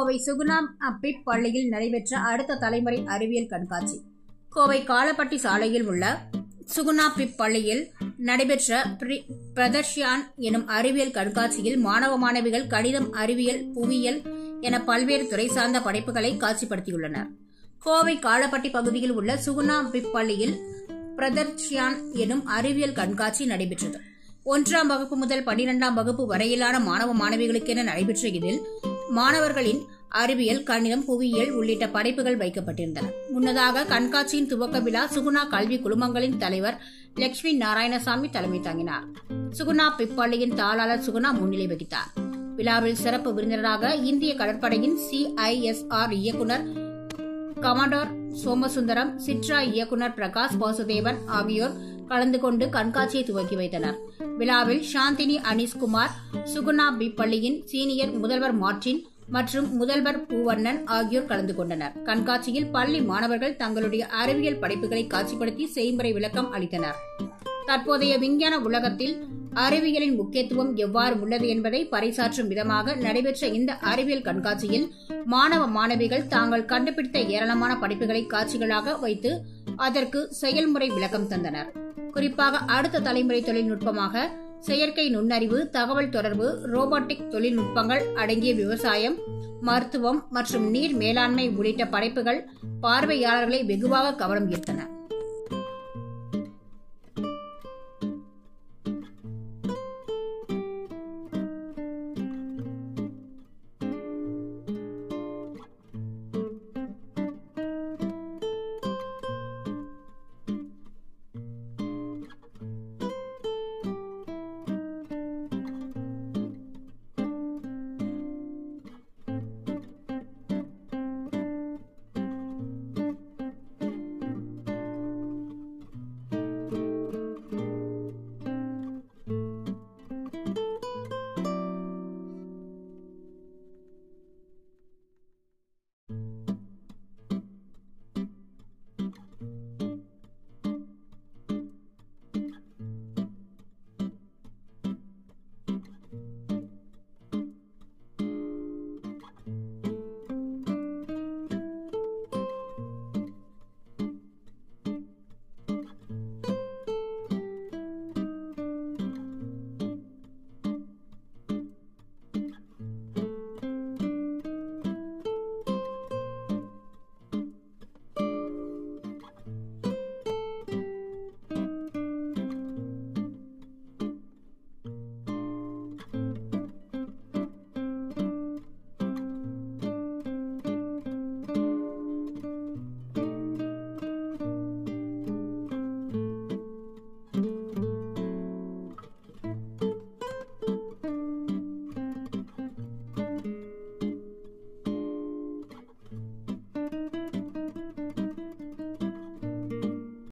கோவை சுகுணா பிப் பள்ளியில் நடைபெற்ற அடுத்த தலைமுறை அறிவியல் கண்காட்சி. கோவை காலப்பட்டி சாலையில் உள்ள சுகுணா பிப் பள்ளியில் நடைபெற்ற பிரதர்ஷியான் எனும் அறிவியல் கண்காட்சியில் மாணவ மாணவிகள் கணிதம், அறிவியல், புவியியல் என பல்வேறு துறை சார்ந்த படைப்புகளை காட்சிப்படுத்தியுள்ளனர். கோவை காலப்பட்டி பகுதியில் உள்ள சுகுணா பிப் பள்ளியில் பிரதர்ஷியான் எனும் அறிவியல் கண்காட்சி நடைபெற்றது. 1ஆம் வகுப்பு முதல் 12ஆம் வகுப்பு வரையிலான மாணவ மாணவிகளுக்கென நடைபெற்ற இதில் மாணவர்களின் அறிவியல், கணிதம், புவியியல் உள்ளிட்ட படைப்புகள் வைக்கப்பட்டிருந்தன. முன்னதாக கண்காட்சியின் துவக்க விழா சுகுணா கல்வி குழுமங்களின் தலைவர் லட்சுமி நாராயணசாமி தலைமை தாங்கினார். சுகுணா பிப் பள்ளியின் தாளாளர் சுகுணா முன்னிலை வகித்தார். விழாவில் சிறப்பு விருந்தினராக இந்திய கடற்படையின் CISR இயக்குநர் கமாண்டர் சோமசுந்தரம், சிட்ரா இயக்குநர் பிரகாஷ் வாசுதேவன் ஆகியோர் கலந்து கொண்டு கண்காட்சியை துவக்கி வைத்தனர். விழாவில் சாந்தினி அனீஸ்குமார், சுகுணா பிப் பள்ளியின் சீனியர் முதல்வர் மார்டின் மற்றும் முதல்வர் பூவண்ணன் ஆகியோர் கலந்து கொண்டனர். கண்காட்சியில் பள்ளி மாணவர்கள் தங்களுடைய அறிவியல் படைப்புகளை காட்சிப்படுத்தி செய்முறை விளக்கம் அளித்தனர். தற்போதைய விஞ்ஞான உலகத்தில் அறிவியலின் முக்கியத்துவம் எவ்வாறு உள்ளது என்பதை பறைசாற்றும் விதமாக நடைபெற்ற இந்த அறிவியல் கண்காட்சியில் மாணவ மாணவிகள் தாங்கள் கண்டுபிடித்த ஏராளமான படைப்புகளை காட்சிகளாக வைத்து அதற்கு செயல்முறை விளக்கம் தந்தனர். குறிப்பாக அடுத்த தலைமுறை தொழில்நுட்பமாக செயற்கை நுண்ணறிவு, தகவல் தொடர்பு, ரோபோட்டிக் தொழில்நுட்பங்கள் அடங்கிய விவசாயம், மருத்துவம் மற்றும் நீர் மேலாண்மை உள்ளிட்ட படைப்புகள் பார்வையாளர்களை வெகுவாக கவனம் ஈர்த்தன.